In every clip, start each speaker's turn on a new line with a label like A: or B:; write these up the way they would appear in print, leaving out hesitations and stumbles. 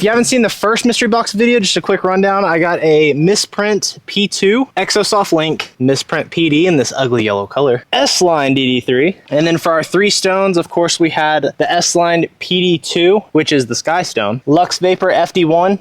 A: If you haven't seen the first mystery box video, just a quick rundown. I got a misprint P2, Exosoft Link, misprint PD in this ugly yellow color, S-Line DD3. And then for our 3 stones, of course, we had the S-Line PD2, which is the Sky Stone, Lux Vapor FD1,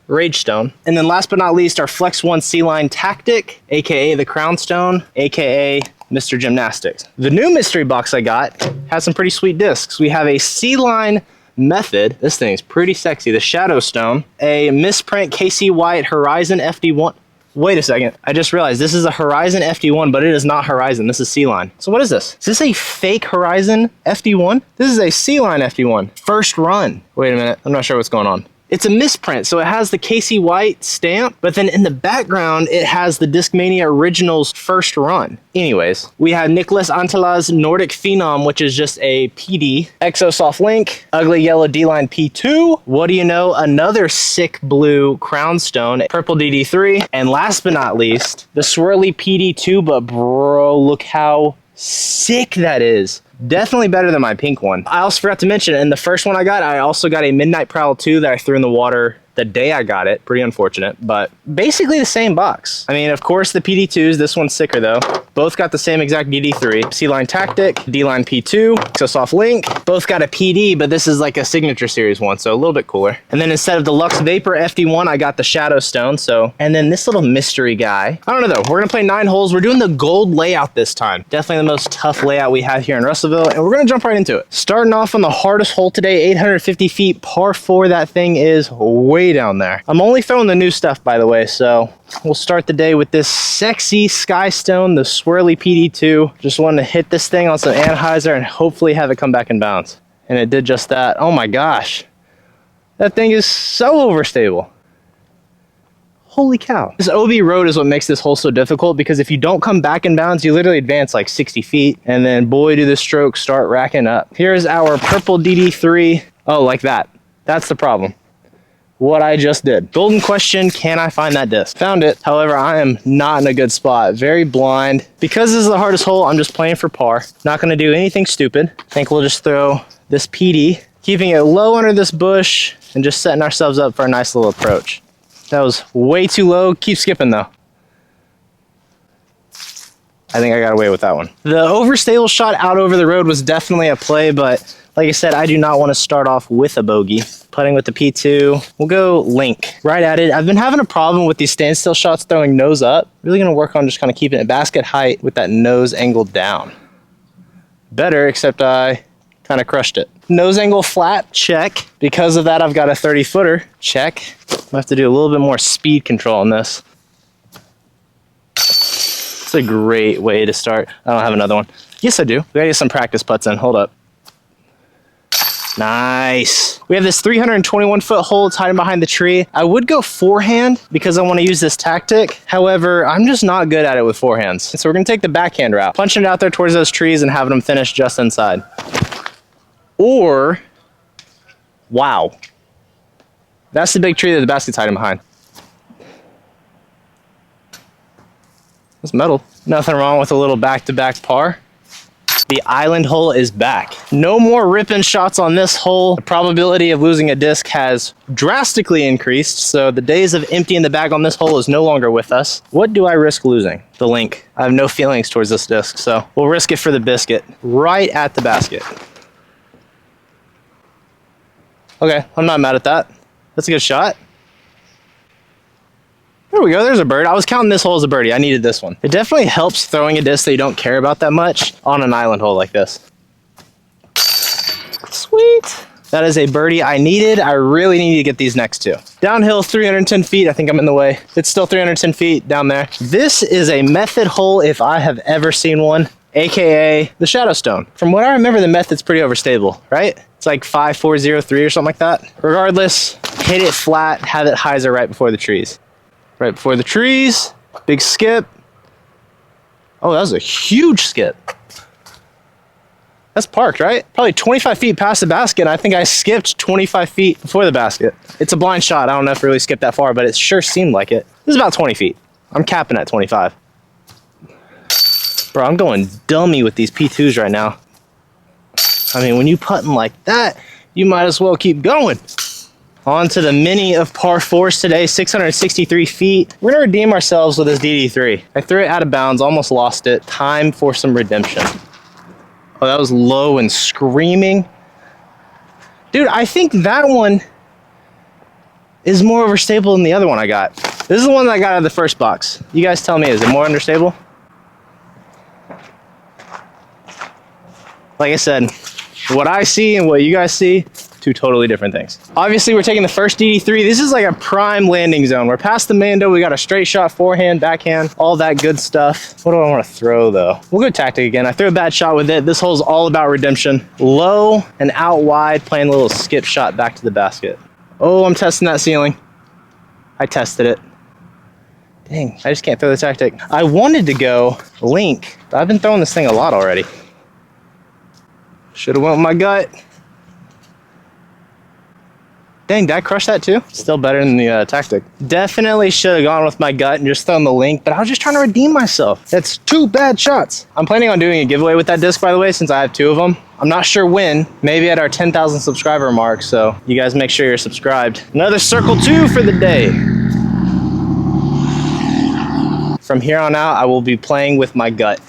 A: Rage Stone. And then last but not least, our Flex 1 C-Line Tactic, aka the Crown Stone, aka Mr. Gymnastics. The new mystery box I got has some pretty sweet discs. We have a C-Line Method. This thing's pretty sexy. The Shadow Stone, a misprint KC White Horizon FD1. Wait a second. I just realized this is a Horizon FD1, but it is not Horizon. This is C-Line. So what is this? Is this a fake Horizon FD1? This is a C-Line FD1. First run. Wait a minute. I'm not sure what's going on. It's a misprint, so it has the KC White stamp, but then in the background, it has the Discmania Originals first run. Anyways, we have Nicholas Antela's Nordic Phenom, which is just a PD, Exosoft Link, Ugly Yellow D-Line P2, what do you know, another sick blue Crown Stone, Purple DD3, and last but not least, the Swirly PD2, but bro, look how sick that is. Definitely better than my pink one. I also forgot to mention, in the first one I also got a Midnight Prowl 2 that I threw in the water the day I got it. Pretty unfortunate, but basically the same box. I mean, of course, the PD2s, this one's sicker though. Both got the same exact DD3. C-Line Tactic, D-Line P2, Exosoft Link. Both got a PD, but this is like a Signature Series one, so a little bit cooler. And then instead of the Lux Vapor FD1, I got the Shadow Stone, so. And then this little mystery guy. I don't know though, we're gonna play 9 holes. We're doing the gold layout this time. Definitely the most tough layout we have here in Russellville, and we're gonna jump right into it. Starting off on the hardest hole today, 850 feet, par 4, that thing is way down there. I'm only throwing the new stuff, by the way, so we'll start the day with this sexy Sky Stone, the Swirly PD2. Just wanted to hit this thing on some Anheuser and hopefully have it come back in bounds. And it did just that. Oh my gosh. That thing is so overstable. Holy cow. This OB road is what makes this hole so difficult, because if you don't come back in bounds, you literally advance like 60 feet. And then boy, do the strokes start racking up. Here's our Purple DD3. Oh, like that. That's the problem. What I just did. Golden question, can I find that disc? Found it. However, I am not in a good spot. Very blind. Because this is the hardest hole, I'm just playing for par. Not gonna do anything stupid. I think we'll just throw this PD, keeping it low under this bush and just setting ourselves up for a nice little approach. That was way too low. Keep skipping though. I think I got away with that one. The overstable shot out over the road was definitely a play, but like I said, I do not want to start off with a bogey. Putting with the P2, we'll go Link. Right at it. I've been having a problem with these standstill shots throwing nose up. Really gonna work on just kind of keeping it basket height with that nose angled down. Better, except I kind of crushed it. Nose angle flat, check. Because of that, I've got a 30-footer, check. I have to do a little bit more speed control on this. It's a great way to start. I don't have another one. Yes, I do. We gotta get some practice putts in. Hold up. Nice. We have this 321-foot hole. It's hiding behind the tree. I would go forehand because I want to use this tactic. However, I'm just not good at it with forehands. So we're going to take the backhand route, punching it out there towards those trees and having them finish just inside. Or, wow. That's the big tree that the basket's hiding behind. That's metal. Nothing wrong with a little back-to-back par. The island hole is back. No more ripping shots on this hole. The probability of losing a disc has drastically increased, so the days of emptying the bag on this hole is no longer with us. What do I risk losing? The Link. I have no feelings towards this disc, so we'll risk it for the biscuit. Right at the basket. Okay, I'm not mad at that. That's a good shot. There we go, there's a bird. I was counting this hole as a birdie. I needed this one. It definitely helps throwing a disc that you don't care about that much on an island hole like this. Sweet. That is a birdie I needed. I really need to get these next two. Downhill 310 feet. I think I'm in the way. It's still 310 feet down there. This is a method hole if I have ever seen one, AKA the Shadow Stone. From what I remember, the method's pretty overstable, right? It's like 5403 or something like that. Regardless, hit it flat, have it hyzer right before the trees. Right before the trees, big skip. Oh, that was a huge skip. That's parked, right? Probably 25 feet past the basket. I think I skipped 25 feet before the basket. It's a blind shot. I don't know if it really skipped that far, but it sure seemed like it. This is about 20 feet. I'm capping at 25. Bro, I'm going dummy with these P2s right now. I mean, when you putting like that, you might as well keep going. On to the mini of par 4s today, 663 feet. We're gonna redeem ourselves with this DD3. I threw it out of bounds, almost lost it. Time for some redemption. Oh, that was low and screaming. Dude, I think that one is more overstable than the other one I got. This is the one that I got out of the first box. You guys tell me, is it more understable? Like I said, what I see and what you guys see, two totally different things. Obviously, we're taking the first DD3. This is like a prime landing zone. We're past the Mando. We got a straight shot, forehand, backhand, all that good stuff. What do I want to throw though? We'll go tactic again. I threw a bad shot with it. This hole's all about redemption. Low and out wide, playing a little skip shot back to the basket. Oh, I'm testing that ceiling. I tested it. Dang, I just can't throw the tactic. I wanted to go link, but I've been throwing this thing a lot already. Should have went with my gut. Dang, did I crush that too? Still better than the tactic. Definitely should have gone with my gut and just thrown the link, but I was just trying to redeem myself. That's 2 bad shots. I'm planning on doing a giveaway with that disc, by the way, since I have 2 of them. I'm not sure when, maybe at our 10,000 subscriber mark, so you guys make sure you're subscribed. Another circle 2 for the day. From here on out, I will be playing with my gut.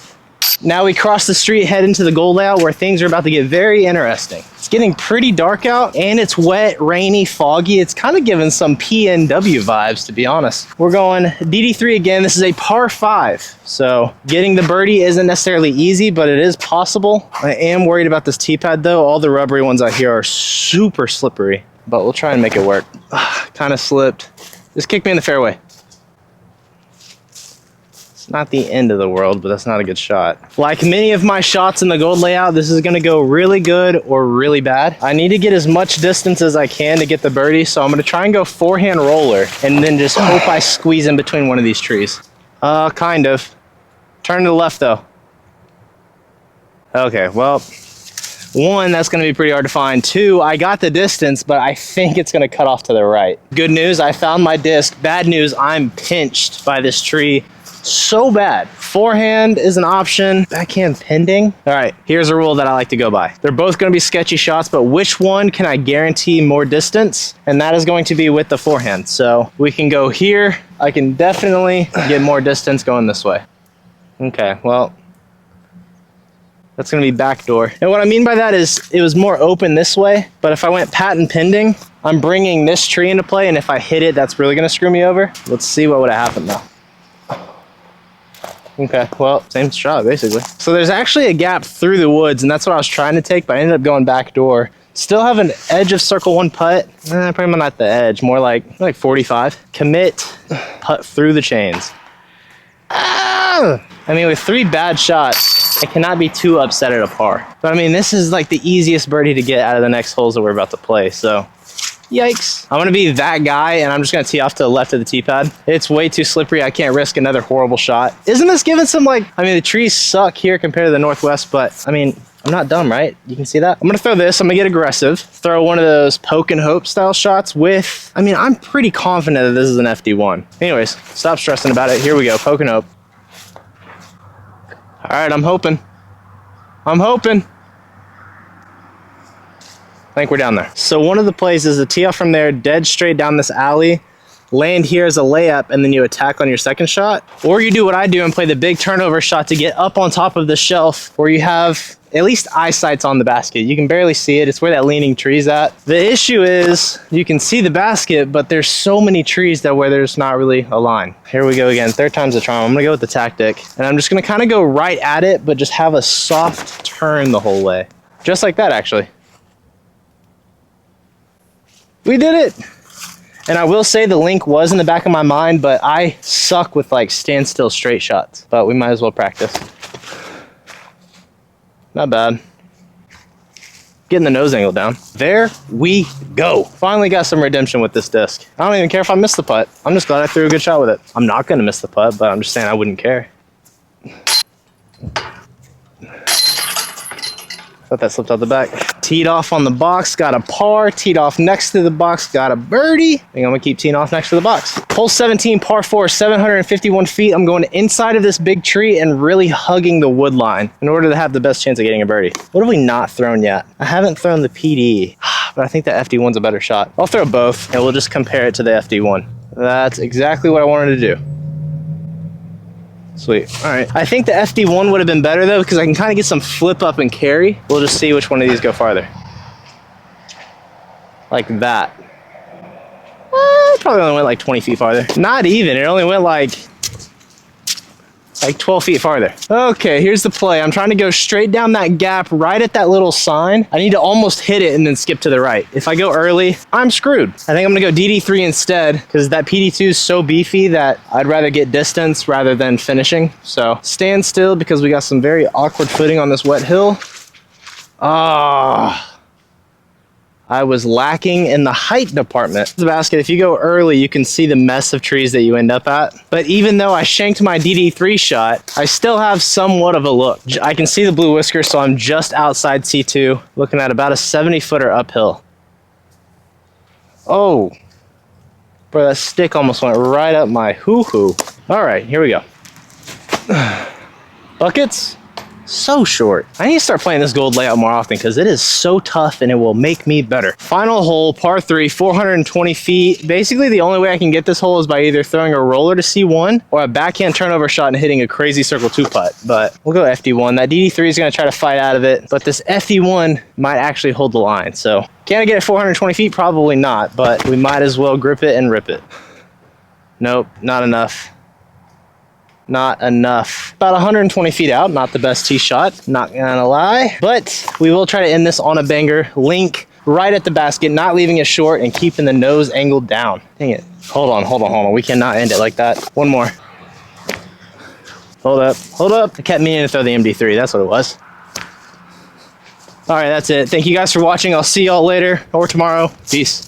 A: Now we cross the street, head into the goal layout where things are about to get very interesting. It's getting pretty dark out and it's wet, rainy, foggy. It's kind of giving some PNW vibes, to be honest. We're going DD3 again. This is a par 5. So getting the birdie isn't necessarily easy, but it is possible. I am worried about this tee pad though. All the rubbery ones out here are super slippery, but we'll try and make it work. Kind of slipped. Just kick me in the fairway. It's not the end of the world, but that's not a good shot. Like many of my shots in the gold layout, this is gonna go really good or really bad. I need to get as much distance as I can to get the birdie, so I'm gonna try and go forehand roller and then just hope I squeeze in between one of these trees. Kind of. Turn to the left though. Okay, well, 1, that's gonna be pretty hard to find. 2, I got the distance, but I think it's gonna cut off to the right. Good news, I found my disc. Bad news, I'm pinched by this tree so bad. Forehand is an option, backhand pending. All right, here's a rule that I like to go by. They're both gonna be sketchy shots, but which one can I guarantee more distance? And that is going to be with the forehand. So we can go here. I can definitely get more distance going this way. Okay, well, that's gonna be backdoor. And what I mean by that is it was more open this way, but if I went patent pending, I'm bringing this tree into play, and if I hit it, that's really gonna screw me over. Let's see what would have happened though. Okay, well, same shot basically. So there's actually a gap through the woods, and that's what I was trying to take, but I ended up going backdoor. Still have an edge of circle 1 putt. Probably not the edge, more like 45. Commit, putt through the chains. Ah! I mean, with 3 bad shots, I cannot be too upset at a par. But I mean, this is like the easiest birdie to get out of the next holes that we're about to play, so yikes. I'm gonna be that guy, and I'm just gonna tee off to the left of the tee pad. It's way too slippery. I can't risk another horrible shot. Isn't this giving some I mean, the trees suck here compared to the Northwest, but I mean, I'm not dumb, right? You can see that? I'm gonna throw this. I'm gonna get aggressive. Throw one of those poke and hope style shots with, I mean, I'm pretty confident that this is an FD1. Anyways, stop stressing about it. Here we go, poke and hope. All right, I'm hoping. I'm hoping. I think we're down there. So one of the plays is to tee off from there, dead straight down this alley, land here as a layup, and then you attack on your second shot. Or you do what I do and play the big turnover shot to get up on top of the shelf where you have at least eyesight's on the basket. You can barely see it. It's where that leaning tree's at. The issue is you can see the basket, but there's so many trees that where there's not really a line. Here we go again, 3rd time's the charm. I'm gonna go with the tactic, and I'm just gonna kind of go right at it, but just have a soft turn the whole way. Just like that, actually. We did it! And I will say the link was in the back of my mind, but I suck with standstill straight shots. But we might as well practice. Not bad. Getting the nose angle down. There we go. Finally got some redemption with this disc. I don't even care if I miss the putt. I'm just glad I threw a good shot with it. I'm not gonna miss the putt, but I'm just saying I wouldn't care. Thought that slipped out the back. Teed off on the box, got a par. Teed off next to the box, got a birdie. I think I'm gonna keep teeing off next to the box. Hole 17, par 4, 751 feet. I'm going inside of this big tree and really hugging the wood line in order to have the best chance of getting a birdie. What have we not thrown yet? I haven't thrown the PD. but I think the FD1's a better shot. I'll throw both and we'll just compare it to the FD1. That's exactly what I wanted to do. Sweet. All right. I think the FD1 would have been better though, because I can kind of get some flip up and carry. We'll just see which one of these go farther. Like that. Well, probably only went like 20 feet farther. Not even. It only went like 12 feet farther. Okay, here's the play. I'm trying to go straight down that gap right at that little sign. I need to almost hit it and then skip to the right. If I go early, I'm screwed. I think I'm gonna go DD3 instead, because that PD2 is so beefy that I'd rather get distance rather than finishing. So stand still because we got some very awkward footing on this wet hill. Ah. I was lacking in the height department. The basket, if you go early, you can see the mess of trees that you end up at. But even though I shanked my DD3 shot, I still have somewhat of a look. I can see the blue whisker, so I'm just outside C2, looking at about a 70-footer uphill. Oh, bro, that stick almost went right up my hoo-hoo. All right, here we go. Buckets. So short. I need to start playing this gold layout more often because it is so tough and it will make me better. Final hole, par 3, 420 feet. Basically, the only way I can get this hole is by either throwing a roller to C1 or a backhand turnover shot and hitting a crazy circle 2-putt. But we'll go FD1. That DD3 is going to try to fight out of it, but this FD1 might actually hold the line. So can I get it 420 feet? Probably not, but we might as well grip it and rip it. Nope, not enough. Not enough. About 120 feet out, not the best tee shot, not gonna lie. But we will try to end this on a banger. Link right at the basket, not leaving it short and keeping the nose angled down. Dang it. Hold on. We cannot end it like that. One more. Hold up. I kept meaning to throw the MD3, that's what it was. All right, that's it. Thank you guys for watching. I'll see y'all later or tomorrow. Peace.